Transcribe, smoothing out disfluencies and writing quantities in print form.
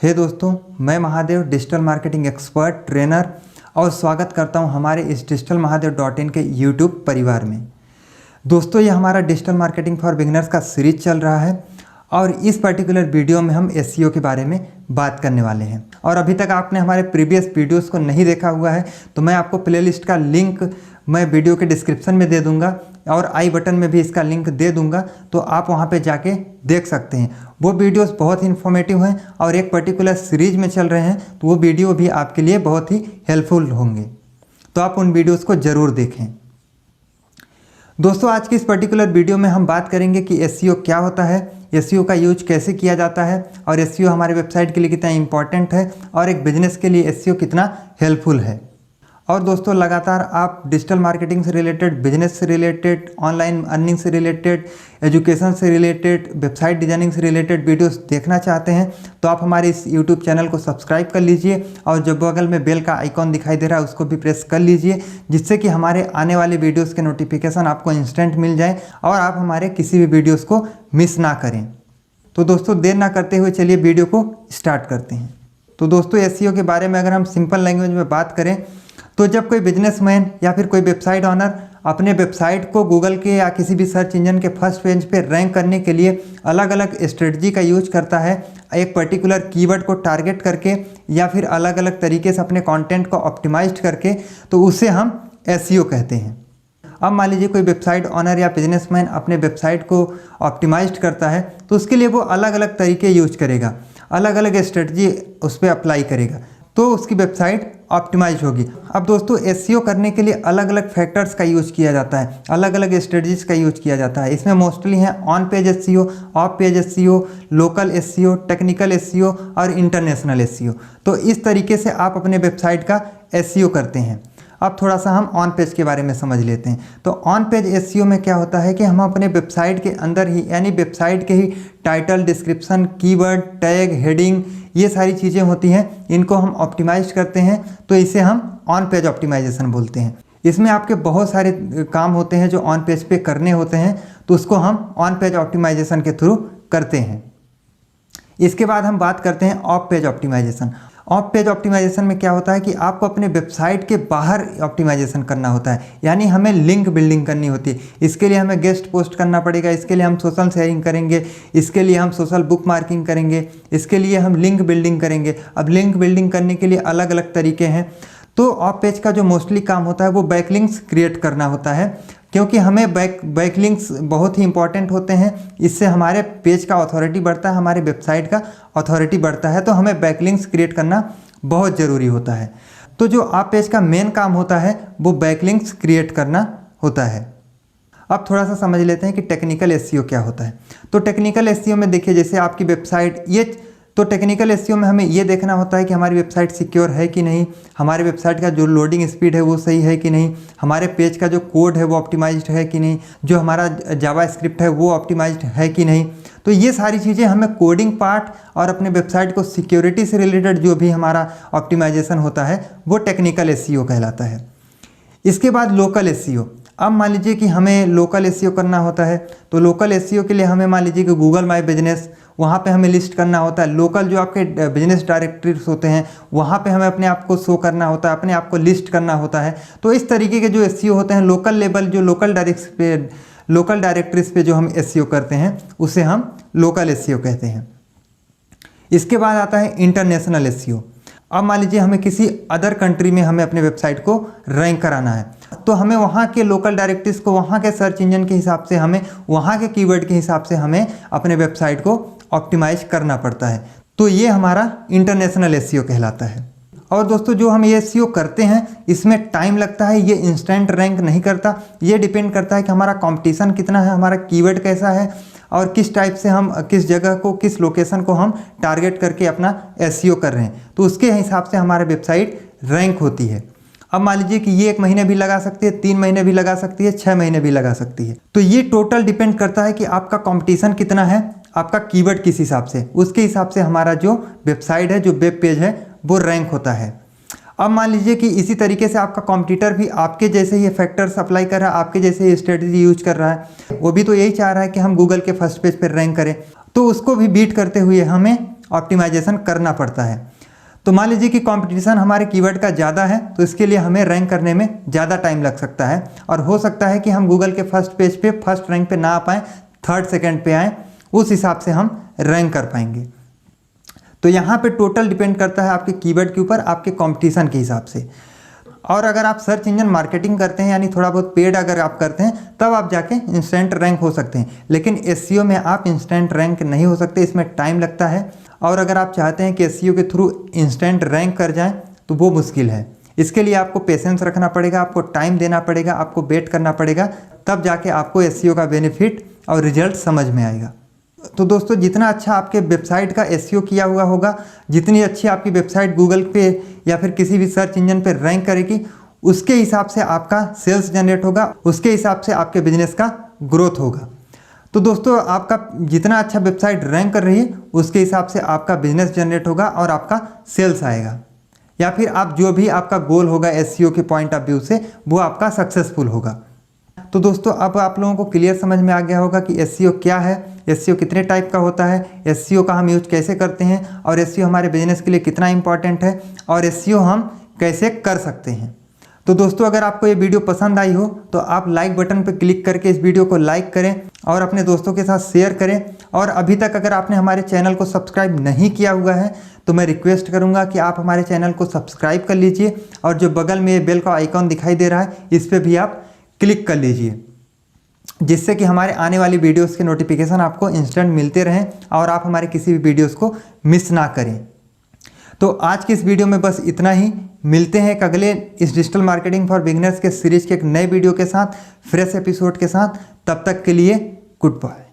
हे दोस्तों, मैं Mahadev digital marketing expert trainer और स्वागत करता हूं हमारे इस डिजिटल महादेव .in के यूट्यूब परिवार में। दोस्तों, ये हमारा डिजिटल मार्केटिंग फॉर बिगिनर्स का सीरीज चल रहा है और इस पर्टिकुलर वीडियो में हम SEO के बारे में बात करने वाले हैं। और अभी तक आपने हमारे प्रीवियस वीडियोस को नहीं देखा हुआ है तो मैं आपको प्लेलिस्ट का लिंक मैं वीडियो के डिस्क्रिप्शन में दे दूंगा और आई बटन में भी इसका लिंक दे दूंगा, तो आप वहां पे जाके देख सकते हैं। वो वीडियोस बहुत ही इन्फॉर्मेटिव हैं और एक पर्टिकुलर सीरीज में चल रहे हैं, तो वो वीडियो भी आपके लिए बहुत ही हेल्पफुल होंगे, तो आप उन वीडियोस को ज़रूर देखें। दोस्तों, आज की इस पर्टिकुलर वीडियो में हम बात करेंगे कि SEO क्या होता है, SEO का यूज कैसे किया जाता है और SEO हमारे वेबसाइट के लिए कितना इंपॉर्टेंट है और एक बिजनेस के लिए SEO कितना हेल्पफुल है। और दोस्तों, लगातार आप डिजिटल मार्केटिंग से रिलेटेड, बिजनेस से रिलेटेड, ऑनलाइन अर्निंग से रिलेटेड, एजुकेशन से रिलेटेड, वेबसाइट डिजाइनिंग से रिलेटेड वीडियोस देखना चाहते हैं तो आप हमारे इस यूट्यूब चैनल को सब्सक्राइब कर लीजिए और जो बगल में बेल का आइकॉन दिखाई दे रहा है उसको भी प्रेस कर लीजिए, जिससे कि हमारे आने वाले वीडियोज़ के नोटिफिकेशन आपको इंस्टेंट मिल जाए और आप हमारे किसी भी वीडियोज़ को मिस ना करें। तो दोस्तों, देर ना करते हुए चलिए वीडियो को स्टार्ट करते हैं। तो दोस्तों, SEO के बारे में अगर हम सिंपल लैंग्वेज में बात करें तो जब कोई बिजनेसमैन या फिर कोई वेबसाइट ऑनर अपने वेबसाइट को गूगल के या किसी भी सर्च इंजन के फर्स्ट पेज पे रैंक करने के लिए अलग अलग स्ट्रेटजी का यूज करता है, एक पर्टिकुलर कीवर्ड को टारगेट करके या फिर अलग अलग तरीके से अपने कंटेंट को ऑप्टिमाइज करके, तो उसे हम SEO कहते हैं। अब मान लीजिए कोई वेबसाइट ऑनर या बिजनेसमैन अपने वेबसाइट को ऑप्टिमाइज करता है, तो उसके लिए वो अलग अलग तरीके यूज करेगा, अलग अलग स्ट्रेटजी उस पर अप्लाई करेगा, तो उसकी वेबसाइट ऑप्टिमाइज होगी। अब दोस्तों, SEO करने के लिए अलग अलग फैक्टर्स का यूज किया जाता है, अलग अलग स्ट्रेटजीज का यूज किया जाता है। इसमें मोस्टली हैं on page SEO, of page SEO, local SEO, technical SEO और इंटरनेशनल SEO। तो इस तरीके से आप अपने वेबसाइट का SEO करते हैं। अब थोड़ा सा हम ऑन पेज के बारे में समझ लेते हैं। तो ऑन पेज SEO में क्या होता है कि हम अपने वेबसाइट के अंदर ही, यानी वेबसाइट के ही title, description, keyword, tag, heading, ये सारी चीज़ें होती हैं, इनको हम ऑप्टिमाइज करते हैं, तो इसे हम ऑन पेज ऑप्टिमाइजेशन बोलते हैं। इसमें आपके बहुत सारे काम होते हैं जो ऑन पेज पे करने होते हैं, तो उसको हम ऑन पेज ऑप्टिमाइजेशन के थ्रू करते हैं। इसके बाद हम बात करते हैं off page optimization. Off page optimization में क्या होता है कि आपको अपने वेबसाइट के बाहर ऑप्टिमाइजेशन करना होता है, यानी हमें लिंक बिल्डिंग करनी होती है। इसके लिए हमें गेस्ट पोस्ट करना पड़ेगा, इसके लिए हम सोशल शेयरिंग करेंगे, इसके लिए हम सोशल बुक मार्किंग करेंगे, इसके लिए हम लिंक बिल्डिंग करेंगे। अब लिंक बिल्डिंग करने के लिए अलग अलग तरीके हैं। तो ऑफ पेज का जो मोस्टली काम होता है वो बैकलिंक्स क्रिएट करना होता है, क्योंकि हमें बैकलिंक्स बहुत ही इंपॉर्टेंट होते हैं। इससे हमारे पेज का अथॉरिटी बढ़ता है, हमारे वेबसाइट का अथॉरिटी बढ़ता है, तो हमें बैकलिंक्स क्रिएट करना बहुत ज़रूरी होता है। तो जो आप पेज का मेन काम होता है वो बैकलिंक्स क्रिएट करना होता है। अब थोड़ा सा समझ लेते हैं कि टेक्निकल SEO क्या होता है। तो टेक्निकल SEO में देखिए, जैसे आपकी वेबसाइट तो टेक्निकल SEO में हमें ये देखना होता है कि हमारी वेबसाइट सिक्योर है कि नहीं, हमारे वेबसाइट का जो लोडिंग स्पीड है वो सही है कि नहीं, हमारे पेज का जो कोड है वो ऑप्टिमाइज्ड है कि नहीं, जो हमारा जावा स्क्रिप्ट है वो ऑप्टिमाइज्ड है कि नहीं। तो ये सारी चीज़ें हमें कोडिंग पार्ट और अपने वेबसाइट को सिक्योरिटी से रिलेटेड जो भी हमारा ऑप्टिमाइजेशन होता है वो टेक्निकल SEO कहलाता है। इसके बाद लोकल SEO। अब मान लीजिए कि हमें लोकल SEO करना होता है, तो लोकल SEO के लिए हमें मान लीजिए कि गूगल माई बिजनेस, वहाँ पे हमें लिस्ट करना होता है। लोकल जो आपके बिजनेस डायरेक्टरीज होते हैं वहाँ पे हमें अपने आप को शो करना होता है, अपने आप को लिस्ट करना होता है। तो इस तरीके के जो SEO होते हैं लोकल लेवल, जो लोकल डायरेक्टरीज पे जो हम SEO करते हैं उसे हम लोकल SEO कहते हैं। इसके बाद आता है इंटरनेशनल SEO। अब मान लीजिए हमें किसी अदर कंट्री में हमें अपने वेबसाइट को रैंक कराना है, तो हमें वहाँ के लोकल डायरेक्टरीज को, वहाँ के सर्च इंजन के हिसाब से, हमें वहाँ के कीवर्ड के हिसाब से हमें अपने वेबसाइट को ऑप्टिमाइज करना पड़ता है। तो ये हमारा इंटरनेशनल SEO कहलाता है। और दोस्तों, जो हम ये SEO करते हैं इसमें टाइम लगता है, ये इंस्टेंट रैंक नहीं करता। ये डिपेंड करता है कि हमारा कंपटीशन कितना है, हमारा कीवर्ड कैसा है और किस टाइप से हम, किस जगह को, किस लोकेशन को हम टारगेट करके अपना SEO कर रहे हैं, तो उसके हिसाब से हमारा वेबसाइट रैंक होती है। अब मान लीजिए कि ये 1 महीने भी लगा सकती है, 3 महीने भी लगा सकती है, 6 महीने भी लगा सकती है। तो ये टोटल डिपेंड करता है कि आपका कंपटीशन कितना है, आपका कीवर्ड किस हिसाब से, उसके हिसाब से हमारा जो वेबसाइट है, जो वेब पेज है वो रैंक होता है। अब मान लीजिए कि इसी तरीके से आपका कॉम्पिटिटर भी आपके जैसे ही फैक्टर्स अप्लाई कर रहा है, आपके जैसे ही स्ट्रेटजी यूज कर रहा है, वो भी तो यही चाह रहा है कि हम गूगल के फर्स्ट पेज पर रैंक करें। तो उसको भी बीट करते हुए हमें ऑप्टिमाइजेशन करना पड़ता है। तो मान लीजिए कि कंपटीशन हमारे कीवर्ड का ज़्यादा है, तो इसके लिए हमें रैंक करने में ज़्यादा टाइम लग सकता है और हो सकता है कि हम गूगल के फर्स्ट पेज पे फर्स्ट रैंक पे ना आ पाएँ, थर्ड सेकंड पे आएँ, उस हिसाब से हम रैंक कर पाएंगे। तो यहाँ पे टोटल डिपेंड करता है आपके कीवर्ड के ऊपर, आपके कंपटीशन के हिसाब से। और अगर आप सर्च इंजन मार्केटिंग करते हैं, यानी थोड़ा बहुत पेड अगर आप करते हैं, तब आप जाके इंस्टेंट रैंक हो सकते हैं। लेकिन एसईओ में आप इंस्टेंट रैंक नहीं हो सकते, इसमें टाइम लगता है। और अगर आप चाहते हैं कि एसईओ के थ्रू इंस्टेंट रैंक कर जाएं, तो वो मुश्किल है। इसके लिए आपको पेशेंस रखना पड़ेगा, आपको टाइम देना पड़ेगा, आपको वेट करना पड़ेगा, तब जाके आपको एसईओ का बेनिफिट और रिजल्ट समझ में आएगा। तो दोस्तों, जितना अच्छा आपके वेबसाइट का एसईओ किया हुआ होगा, जितनी अच्छी आपकी वेबसाइट गूगल पे या फिर किसी भी सर्च इंजन पे रैंक करेगी, उसके हिसाब से आपका सेल्स जनरेट होगा, उसके हिसाब से आपके बिजनेस का ग्रोथ होगा। तो दोस्तों, आपका जितना अच्छा वेबसाइट रैंक कर रही है, उसके हिसाब से आपका बिजनेस जनरेट होगा और आपका सेल्स आएगा, या फिर आप जो भी आपका गोल होगा एसईओ के पॉइंट ऑफ व्यू से, वो आपका सक्सेसफुल होगा। तो दोस्तों, अब आप लोगों को क्लियर समझ में आ गया होगा कि एसईओ क्या है, एसईओ कितने टाइप का होता है, एसईओ का हम यूज कैसे करते हैं, और एसईओ हमारे बिजनेस के लिए कितना इंपॉर्टेंट है, और एसईओ हम कैसे कर सकते हैं। तो दोस्तों, अगर आपको ये वीडियो पसंद आई हो तो आप लाइक बटन पर क्लिक करके इस वीडियो को लाइक करें और अपने दोस्तों के साथ शेयर करें। और अभी तक अगर आपने हमारे चैनल को सब्सक्राइब नहीं किया हुआ है, तो मैं रिक्वेस्ट करूंगा कि आप हमारे चैनल को सब्सक्राइब कर लीजिए, और जो बगल में ये बेल का आइकॉन दिखाई दे रहा है, इस पर भी आप क्लिक कर लीजिए, जिससे कि हमारे आने वाली वीडियोस के नोटिफिकेशन आपको इंस्टेंट मिलते रहें और आप हमारे किसी भी वीडियोस को मिस ना करें। तो आज की इस वीडियो में बस इतना ही। मिलते हैं एक अगले इस डिजिटल मार्केटिंग फॉर बिगिनर्स के सीरीज के एक नए वीडियो के साथ, फ्रेश एपिसोड के साथ। तब तक के लिए गुड बाय।